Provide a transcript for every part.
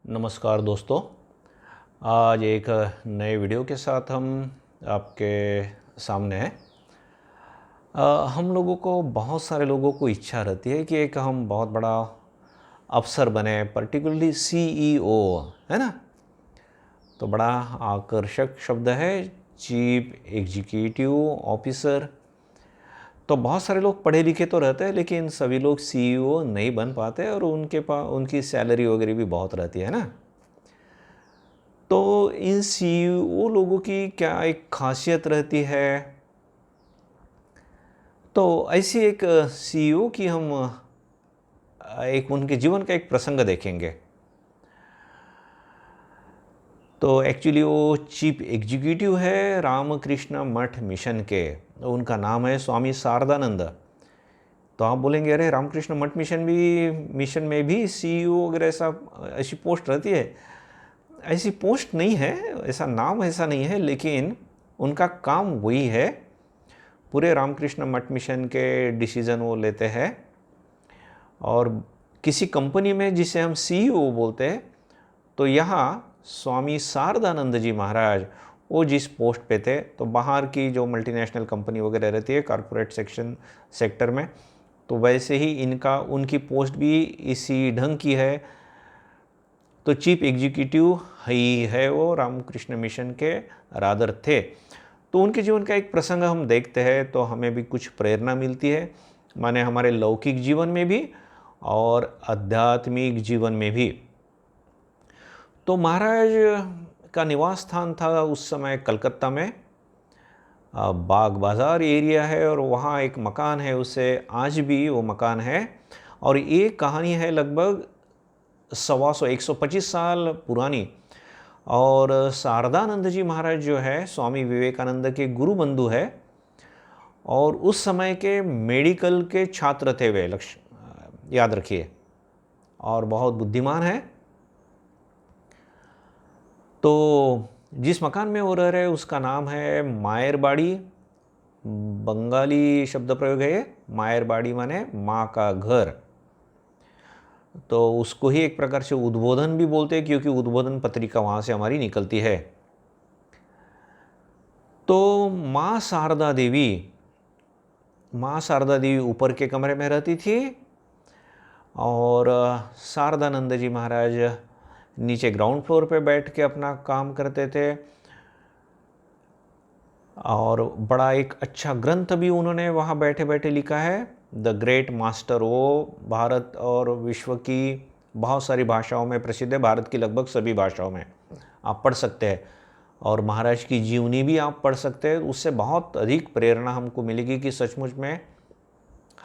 नमस्कार दोस्तों। आज एक नए वीडियो के साथ हम आपके सामने हैं। हम लोगों को बहुत सारे लोगों को इच्छा रहती है कि एक हम बहुत बड़ा अफ़सर बने, पर्टिकुलरली सीईओ, है ना? तो बड़ा आकर्षक शब्द है, चीफ एग्जीक्यूटिव ऑफिसर। तो बहुत सारे लोग पढ़े लिखे तो रहते हैं, लेकिन सभी लोग सीईओ नहीं बन पाते और उनकी सैलरी वगैरह भी बहुत रहती है ना। तो इन सीईओ लोगों की क्या एक खासियत रहती है? तो ऐसी एक सीईओ की हम एक उनके जीवन का एक प्रसंग देखेंगे। तो एक्चुअली वो चीफ एग्जीक्यूटिव है रामकृष्ण मठ मिशन के। उनका नाम है स्वामी शारदानंद। तो आप बोलेंगे, अरे रामकृष्ण मठ मिशन में भी सीईओ वगैरह ऐसी पोस्ट रहती है? ऐसी पोस्ट नहीं है, ऐसा नाम ऐसा नहीं है, लेकिन उनका काम वही है। पूरे रामकृष्ण मठ मिशन के डिसीज़न वो लेते हैं। और किसी कंपनी में जिसे हम सीईओ बोलते हैं, तो यहाँ स्वामी शारदानंद जी महाराज वो जिस पोस्ट पे थे, तो बाहर की जो मल्टीनेशनल कंपनी वगैरह रहती है कॉरपोरेट सेक्टर में, तो वैसे ही उनकी पोस्ट भी इसी ढंग की है। तो चीफ एग्जीक्यूटिव ही है वो रामकृष्ण मिशन के रादर थे। तो उनके जीवन का एक प्रसंग हम देखते हैं तो हमें भी कुछ प्रेरणा मिलती है, माने हमारे लौकिक जीवन में भी और आध्यात्मिक जीवन में भी। तो महाराज का निवास स्थान था उस समय कलकत्ता में, बाग बाज़ार एरिया है, और वहाँ एक मकान है, उससे आज भी वो मकान है। और ये कहानी है लगभग 125 साल पुरानी। और शारदानंद जी महाराज जो है स्वामी विवेकानंद के गुरु बंधु है, और उस समय के मेडिकल के छात्र थे वे, लक्ष्य याद रखिए, और बहुत बुद्धिमान है। तो जिस मकान में वो रह रहे उसका नाम है मायरबाड़ी। बंगाली शब्द प्रयोग है, मायरबाड़ी माने माँ का घर। तो उसको ही एक प्रकार से उद्बोधन भी बोलते हैं, क्योंकि उद्बोधन पत्रिका वहाँ से हमारी निकलती है। तो माँ शारदा देवी ऊपर के कमरे में रहती थी, और शारदानंद जी महाराज नीचे ग्राउंड फ्लोर पे बैठ के अपना काम करते थे। और बड़ा एक अच्छा ग्रंथ भी उन्होंने वहाँ बैठे बैठे लिखा है, द ग्रेट मास्टर। वो भारत और विश्व की बहुत सारी भाषाओं में प्रसिद्ध है, भारत की लगभग सभी भाषाओं में आप पढ़ सकते हैं। और महाराज की जीवनी भी आप पढ़ सकते हैं, उससे बहुत अधिक प्रेरणा हमको मिलेगी कि सचमुच में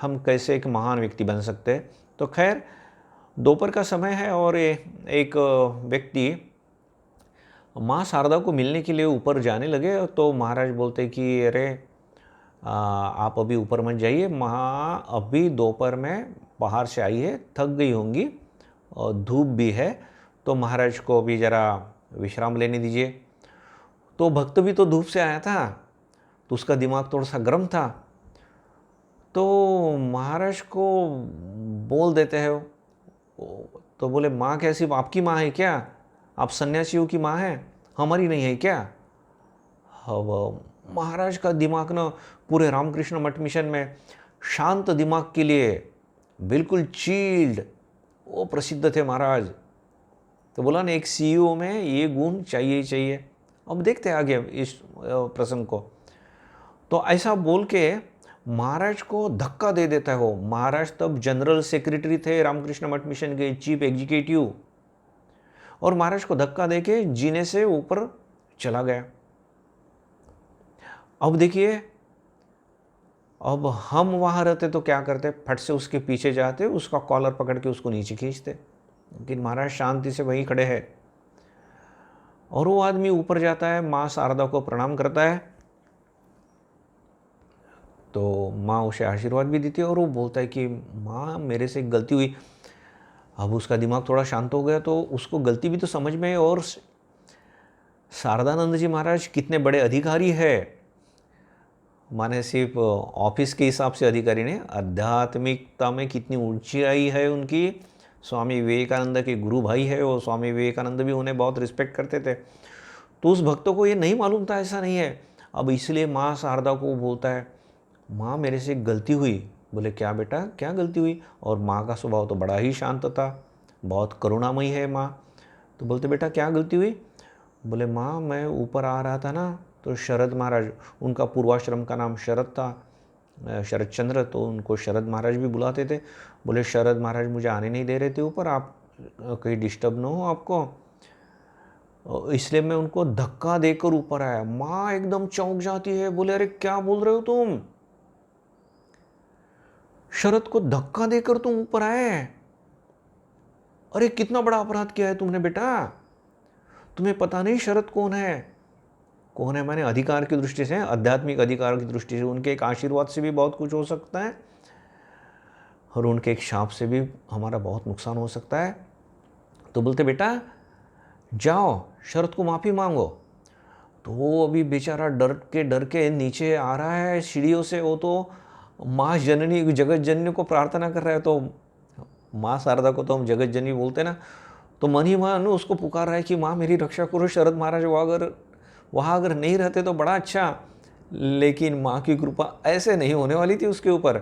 हम कैसे एक महान व्यक्ति बन सकते हैं। तो खैर, दोपहर का समय है और एक व्यक्ति माँ शारदा को मिलने के लिए ऊपर जाने लगे। तो महाराज बोलते कि अरे आप अभी ऊपर मत जाइए, माँ अभी दोपहर में बाहर से आई है, थक गई होंगी और धूप भी है, तो महाराज को अभी ज़रा विश्राम लेने दीजिए। तो भक्त भी तो धूप से आया था, तो उसका दिमाग थोड़ा सा गर्म था। तो महाराज को बोल देते हैं, तो बोले, माँ क्या सिर्फ आपकी माँ है क्या? आप सन्यासियों की माँ है, हमारी नहीं है क्या? अब महाराज का दिमाग ना पूरे रामकृष्ण मठ मिशन में शांत दिमाग के लिए बिल्कुल चील्ड, वो प्रसिद्ध थे महाराज। तो बोला ना, एक सीईओ में ये गुण चाहिए ही चाहिए। अब देखते हैं आगे इस प्रसंग को। तो ऐसा बोल के महाराज को धक्का दे देता है वो। महाराज तब जनरल सेक्रेटरी थे रामकृष्ण मठ मिशन के, चीफ एग्जीक्यूटिव, और महाराज को धक्का दे के जीने से ऊपर चला गया। अब देखिए, अब हम वहाँ रहते तो क्या करते, फट से उसके पीछे जाते, उसका कॉलर पकड़ के उसको नीचे खींचते। लेकिन महाराज शांति से वहीं खड़े हैं। और वो आदमी ऊपर जाता है, माँ शारदा को प्रणाम करता है, तो माँ उसे आशीर्वाद भी देती है, और वो बोलता है कि माँ मेरे से एक गलती हुई। अब उसका दिमाग थोड़ा शांत हो गया, तो उसको गलती भी तो समझ में है, और शारदानंद जी महाराज कितने बड़े अधिकारी है, माने सिर्फ ऑफिस के हिसाब से अधिकारी नहीं, आध्यात्मिकता में कितनी ऊंचाई है उनकी, स्वामी विवेकानंद के गुरु भाई है वो, स्वामी विवेकानंद भी उन्हें बहुत रिस्पेक्ट करते थे। तो उस भक्त को ये नहीं मालूम था ऐसा नहीं है। अब इसलिए माँ शारदा को बोलता है, माँ मेरे से एक गलती हुई। बोले क्या बेटा, क्या गलती हुई? और माँ का स्वभाव तो बड़ा ही शांत था, बहुत करुणामयी है माँ। तो बोलते बेटा क्या गलती हुई? बोले माँ मैं ऊपर आ रहा था ना, तो शरद महाराज, उनका पूर्वाश्रम का नाम शरद था, शरद चंद्र, तो उनको शरद महाराज भी बुलाते थे। बोले शरद महाराज मुझे आने नहीं दे रहे थे ऊपर, आप कहीं डिस्टर्ब ना हो आपको, इसलिए मैं उनको धक्का देकर ऊपर आया। माँ एकदम चौंक जाती है, बोले अरे क्या बोल रहे हो तुम, शरद को धक्का देकर तुम ऊपर आए? अरे कितना बड़ा अपराध किया है तुमने बेटा, तुम्हें पता नहीं शरद कौन है? कौन है मैंने अधिकार की दृष्टि से, आध्यात्मिक अधिकार की दृष्टि से, उनके एक आशीर्वाद से भी बहुत कुछ हो सकता है और उनके एक शाप से भी हमारा बहुत नुकसान हो सकता है। तो बोलते बेटा जाओ शरद को माफ़ी मांगो। तो वो अभी बेचारा डर के नीचे आ रहा है सीढ़ियों से, वो तो माँ जननी जगत जननी को प्रार्थना कर रहा है। तो माँ शारदा को तो हम जगत जननी बोलते ना, तो मन ही मन उसको पुकार रहा है कि माँ मेरी रक्षा करो, शरद महाराज वहाँ अगर नहीं रहते तो बड़ा अच्छा। लेकिन माँ की कृपा ऐसे नहीं होने वाली थी उसके ऊपर।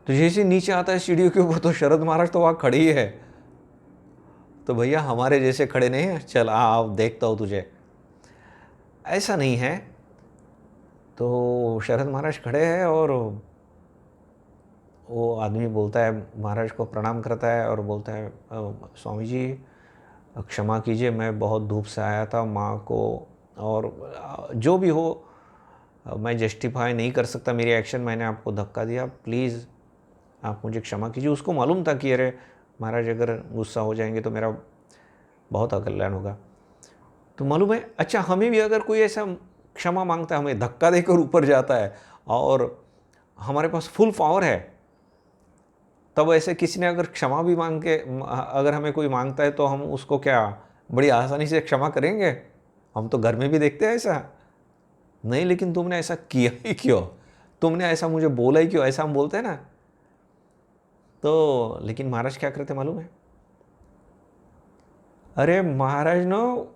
तो जैसे नीचे आता है सीढ़ियों के ऊपर, तो शरद महाराज तो वहाँ खड़े ही है। तो भैया हमारे जैसे खड़े नहीं हैं, चल आओ देखता हूँ तुझे, ऐसा नहीं है। तो शरद महाराज खड़े हैं और वो आदमी बोलता है, महाराज को प्रणाम करता है और बोलता है स्वामी जी क्षमा कीजिए, मैं बहुत धूप से आया था, माँ को और जो भी हो मैं जस्टिफाई नहीं कर सकता मेरी एक्शन, मैंने आपको धक्का दिया, प्लीज़ आप मुझे क्षमा कीजिए। उसको मालूम था कि अरे महाराज अगर गुस्सा हो जाएंगे तो मेरा बहुत अकल्याण होगा। तो मालूम है, अच्छा हमें भी अगर कोई ऐसा क्षमा मांगता है, हमें धक्का देकर ऊपर जाता है और हमारे पास फुल पावर है, तब ऐसे किसी ने अगर क्षमा भी मांग के अगर हमें कोई मांगता है तो हम उसको क्या बड़ी आसानी से क्षमा करेंगे? हम तो घर में भी देखते हैं ऐसा नहीं। लेकिन तुमने ऐसा किया ही क्यों, तुमने ऐसा मुझे बोला ही क्यों, ऐसा हम बोलते हैं ना। तो लेकिन महाराज क्या करते मालूम है? अरे महाराज नो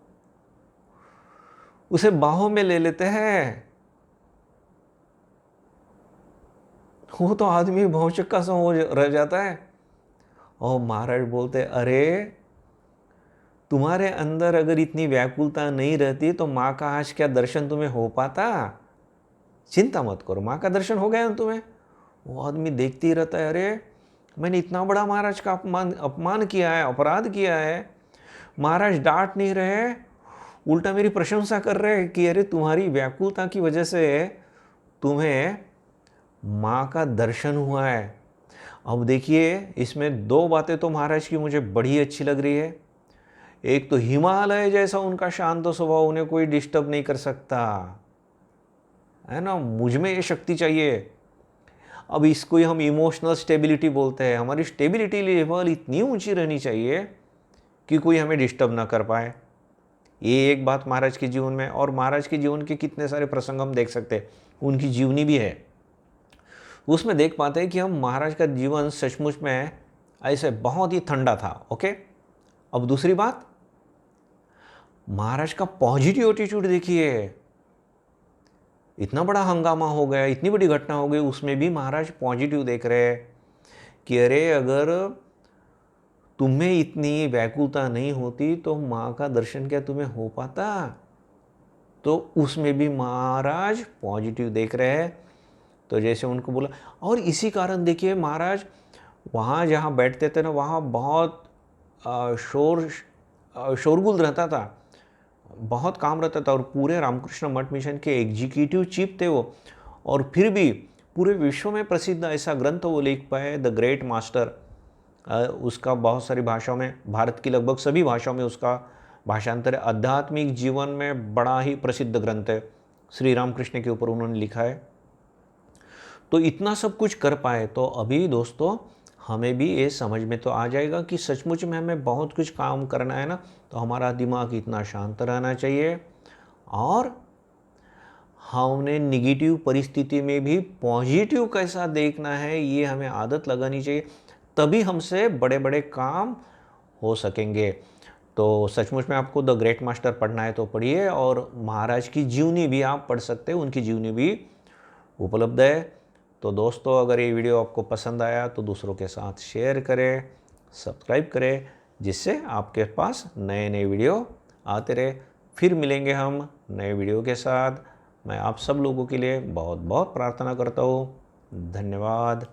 उसे बाहों में ले लेते हैं। वो तो आदमी भौचक्का सा हो रह जाता है। और महाराज बोलते अरे तुम्हारे अंदर अगर इतनी व्याकुलता नहीं रहती तो माँ का आज क्या दर्शन तुम्हें हो पाता? चिंता मत करो, माँ का दर्शन हो गया ना तुम्हें। वो आदमी देखते ही रहता है, अरे मैंने इतना बड़ा महाराज का अपमान किया है, अपराध किया है, महाराज डांट नहीं रहे, उल्टा मेरी प्रशंसा कर रहे हैं कि अरे तुम्हारी व्याकुलता की वजह से तुम्हें माँ का दर्शन हुआ है। अब देखिए इसमें दो बातें तो महाराज की मुझे बड़ी अच्छी लग रही है। एक तो हिमालय जैसा उनका शांत स्वभाव, उन्हें कोई डिस्टर्ब नहीं कर सकता है ना, मुझ में ये शक्ति चाहिए। अब इसको ही हम इमोशनल स्टेबिलिटी बोलते हैं। हमारी स्टेबिलिटी लेवल इतनी ऊंची रहनी चाहिए कि कोई हमें डिस्टर्ब ना कर पाए। ये एक बात महाराज के जीवन में, और महाराज के जीवन के कितने सारे प्रसंग हम देख सकते हैं, उनकी जीवनी भी है, उसमें देख पाते हैं कि हम महाराज का जीवन सचमुच में ऐसे बहुत ही ठंडा था। ओके, अब दूसरी बात, महाराज का पॉजिटिव एटीट्यूड देखिए। इतना बड़ा हंगामा हो गया, इतनी बड़ी घटना हो गई, उसमें भी महाराज पॉजिटिव देख रहे हैं कि अरे अगर तुम्हें इतनी व्याकुलता नहीं होती तो माँ का दर्शन क्या तुम्हें हो पाता? तो उसमें भी महाराज पॉजिटिव देख रहे हैं। तो जैसे उनको बोला, और इसी कारण देखिए महाराज वहाँ जहाँ बैठते थे ना, वहाँ बहुत शोरगुल रहता था, बहुत काम रहता था, और पूरे रामकृष्ण मठ मिशन के एग्जीक्यूटिव चीफ थे वो। और फिर भी पूरे विश्व में प्रसिद्ध ऐसा ग्रंथ वो लिख पाए, द ग्रेट मास्टर। उसका बहुत सारी भाषाओं में, भारत की लगभग सभी भाषाओं में उसका भाषांतर है। आध्यात्मिक जीवन में बड़ा ही प्रसिद्ध ग्रंथ है, श्री रामकृष्ण के ऊपर उन्होंने लिखा है। तो इतना सब कुछ कर पाए, तो अभी दोस्तों हमें भी ये समझ में तो आ जाएगा कि सचमुच में हमें बहुत कुछ काम करना है ना, तो हमारा दिमाग इतना शांत रहना चाहिए, और हमने निगेटिव परिस्थिति में भी पॉजिटिव कैसा देखना है ये हमें आदत लगानी चाहिए। तभी हमसे बड़े बड़े काम हो सकेंगे। तो सचमुच में आपको द ग्रेट मास्टर पढ़ना है तो पढ़िए, और महाराज की जीवनी भी आप पढ़ सकते हैं, उनकी जीवनी भी उपलब्ध है। तो दोस्तों, अगर ये वीडियो आपको पसंद आया तो दूसरों के साथ शेयर करें, सब्सक्राइब करें, जिससे आपके पास नए नए वीडियो आते रहे। फिर मिलेंगे हम नए वीडियो के साथ। मैं आप सब लोगों के लिए बहुत बहुत प्रार्थना करता हूँ। धन्यवाद।